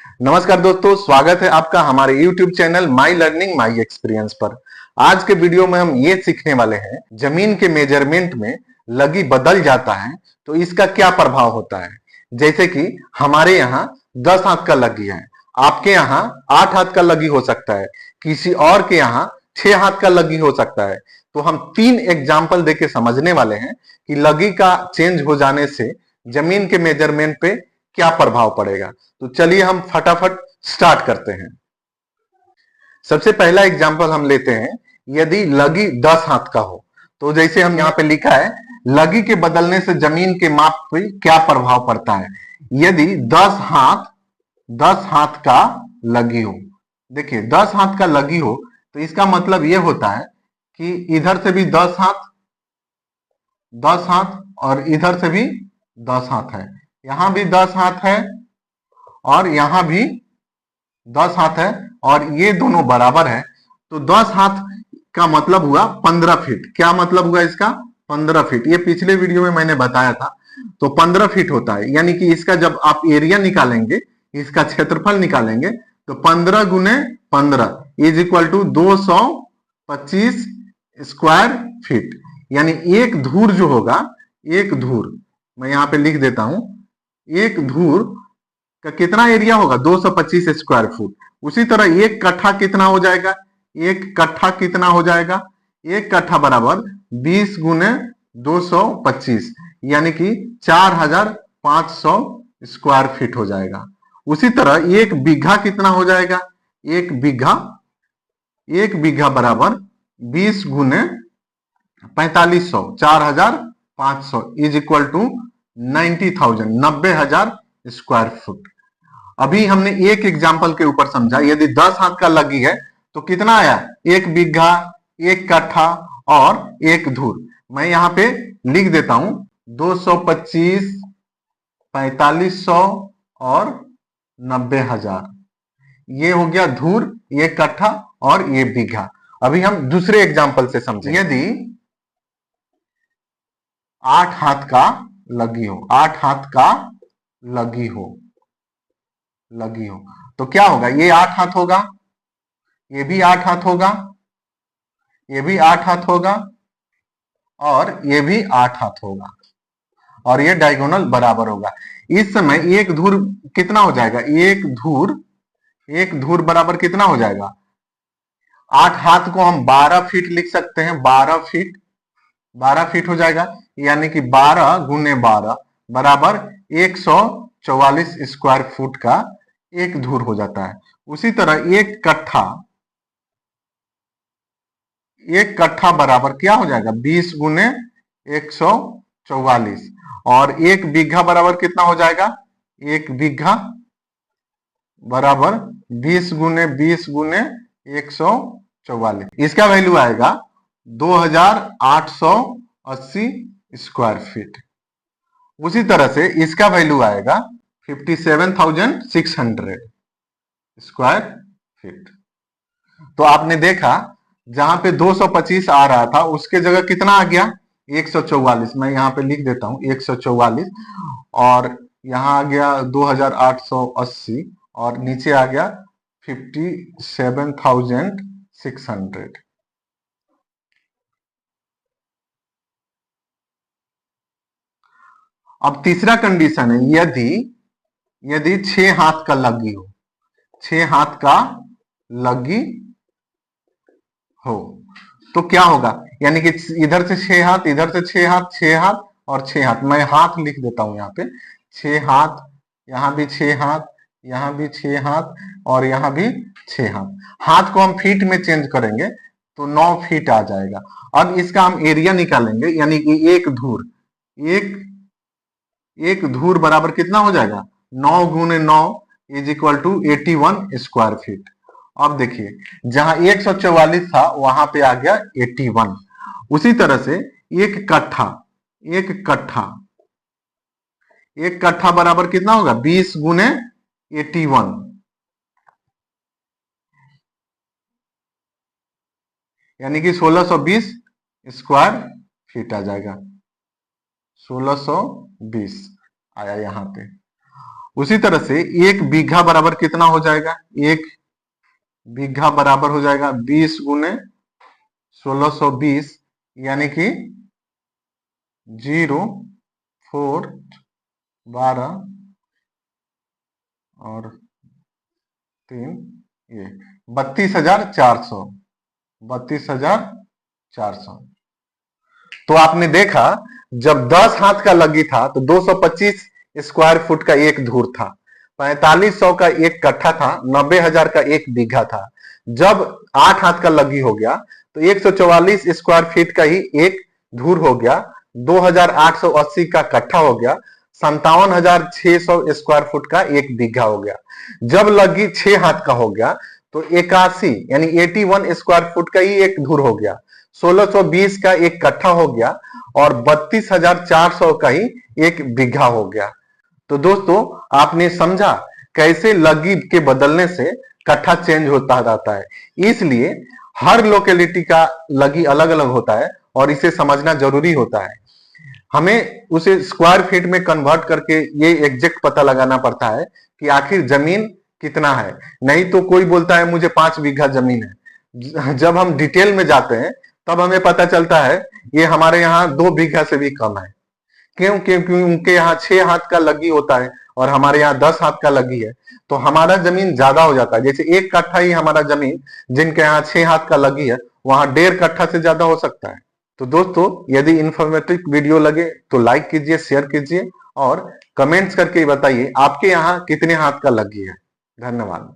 नमस्कार दोस्तों, स्वागत है आपका हमारे YouTube channel my learning my experience पर। आज के वीडियो में हम ये सीखने वाले हैं, जमीन के मेजरमेंट में लगी बदल जाता है तो इसका क्या प्रभाव होता है। जैसे कि हमारे यहाँ 10 हाथ का लगी है, आपके यहाँ 8 हाथ का लगी हो सकता है, किसी और के यहाँ 6 हाथ का लगी हो सकता है। तो हम 3 एग्जाम्पल देके समझने वाले हैं कि लगी का चेंज हो जाने से जमीन के मेजरमेंट पे क्या प्रभाव पड़ेगा। तो चलिए हम फटाफट स्टार्ट करते हैं। सबसे पहला एग्जांपल हम लेते हैं, यदि लगी 10 हाथ का हो तो जैसे हम यहाँ पे लिखा है, लगी के बदलने से जमीन के माप पे क्या प्रभाव पड़ता है। यदि 10 हाथ का लगी हो, देखिए 10 हाथ का लगी हो तो इसका मतलब यह होता है कि इधर से भी 10 हाथ और इधर से भी 10 हाथ है, यहां भी 10 हाथ है और यहां भी 10 हाथ है और ये दोनों बराबर है। तो 10 हाथ का मतलब हुआ 15 फीट। क्या मतलब हुआ इसका? 15 फीट। ये पिछले वीडियो में मैंने बताया था। तो 15 फीट होता है, यानी कि इसका जब आप एरिया निकालेंगे, इसका क्षेत्रफल निकालेंगे तो 15 गुने 15 is equal to 225 square feet. यानी एक धूर जो होगा, एक धूर मैं यहां पे लिख देता हूं, एक धूर का कितना एरिया होगा? 225 स्क्वायर फुट। उसी तरह एक कट्ठा कितना हो जाएगा? एक कट्ठा कितना हो जाएगा? एक कट्ठा बराबर 20 गुने 225 यानी कि 4500 स्क्वायर फीट हो जाएगा। उसी तरह एक बीघा कितना हो जाएगा? एक बीघा बराबर 20 गुने 4500 4500 is equal to 90,000 90,000 square foot. अभी हमने एक एग्जाम्पल के ऊपर समझा, यदि 10 हाथ का लगी है तो कितना आया? एक बीघा, एक कट्ठा और एक धूर। मैं यहां पे लिख देता हूं 225, 4500 और 90,000। ये हो गया धूर, ये कट्ठा और ये बीघा। अभी हम दूसरे एग्जाम्पल से समझें। यदि 8 हाथ का लगी हो, 8 हाथ का लगी हो तो क्या होगा? ये 8 हाथ होगा, ये भी 8 हाथ होगा, ये भी 8 हाथ होगा और ये भी 8 हाथ होगा और ये डायगोनल बराबर होगा। इस समय एक धूर कितना हो जाएगा? एक धूर बराबर कितना हो जाएगा? 8 हाथ को हम 12 फीट लिख सकते हैं, 12 फीट हो जाएगा। यानी कि 12 गुने 12 बराबर 144 स्क्वायर फुट का एक धूर हो जाता है। उसी तरह एक कट्ठा बराबर क्या हो जाएगा? 20 गुने 144 और एक बीघा बराबर कितना हो जाएगा? एक बीघा बराबर 20 गुने 144। इसका वैल्यू आएगा 2880 स्क्वायर फीट। उसी तरह से इसका वैल्यू आएगा 57,600 स्क्वायर फीट। तो आपने देखा, जहां पे 225 आ रहा था उसके जगह कितना आ गया? 144। मैं यहां पे लिख देता हूं 144 और यहां आ गया 2880 और नीचे आ गया 57,600। अब तीसरा कंडीशन है, यदि 6 हाथ का लगी हो, 6 हाथ का लगी हो तो क्या होगा? यानी कि इधर से 6 हाथ, इधर से 6 हाथ, 6 हाथ और 6 हाथ। मैं हाथ लिख देता हूं यहाँ पे, 6 हाथ, यहां भी 6 हाथ, यहां भी 6 हाथ और यहां भी 6 हाथ। हाथ को हम फीट में चेंज करेंगे तो 9 फीट आ जाएगा। अब इसका हम एरिया निकालेंगे, यानी कि एक धूर बराबर कितना हो जाएगा? 9 गुने 9 is equal to 81 square feet. अब देखिए, जहां 144 था वहां पे आ गया 81। उसी तरह से एक कट्ठा बराबर कितना होगा? 20 गुने 81 यानी कि 1620 स्क्वायर फीट आ जाएगा। 1620 आया यहां पे। उसी तरह से 1 बीघा बराबर कितना हो जाएगा? 1 बीघा बराबर हो जाएगा 20 गुने 1620, यानी कि 0, 4, 12 और 3, ये 32,400, 32,400। तो आपने देखा जब 10 हाथ का लगी था तो 225 स्क्वायर फुट का एक धूर था, 4500 का एक कट्ठा था, 90,000 का एक बीघा था। जब 8 हाथ का लगी हो गया तो 144 स्क्वायर फीट का ही एक धूर हो गया, 2880 का कट्ठा हो गया, 57,600 स्क्वायर फुट का एक बीघा हो गया। जब लगी 6 हाथ का हो गया तो 81 यानी 81 स्क्वायर फुट का ही एक धूर हो गया, 1620 का एक कट्ठा हो गया और 32,400 का ही एक बीघा हो गया। तो दोस्तों आपने समझा कैसे लगी के बदलने से कट्ठा चेंज होता रहता है। इसलिए हर लोकेलिटी का लगी अलग अलग होता है और इसे समझना जरूरी होता है। हमें उसे स्क्वायर फीट में कन्वर्ट करके ये एग्जैक्ट पता लगाना पड़ता है कि आखिर जमीन कितना है। नहीं तो कोई बोलता है मुझे 5 बीघा जमीन है, जब हम डिटेल में जाते हैं तब हमें पता चलता है ये हमारे यहाँ 2 बीघा से भी कम है। क्यों? क्योंकि उनके यहाँ 6 हाथ का लगी होता है और हमारे यहाँ 10 हाथ का लगी है, तो हमारा जमीन ज्यादा हो जाता है। जैसे 1 कट्ठा ही हमारा जमीन जिनके यहाँ 6 हाथ का लगी है वहां 1.5 कट्ठा से ज्यादा हो सकता है। तो दोस्तों यदि इंफॉर्मेटिव वीडियो लगे तो लाइक कीजिए, शेयर कीजिए और कमेंट्स करके बताइए आपके यहाँ कितने हाथ का लगी है। धन्यवाद।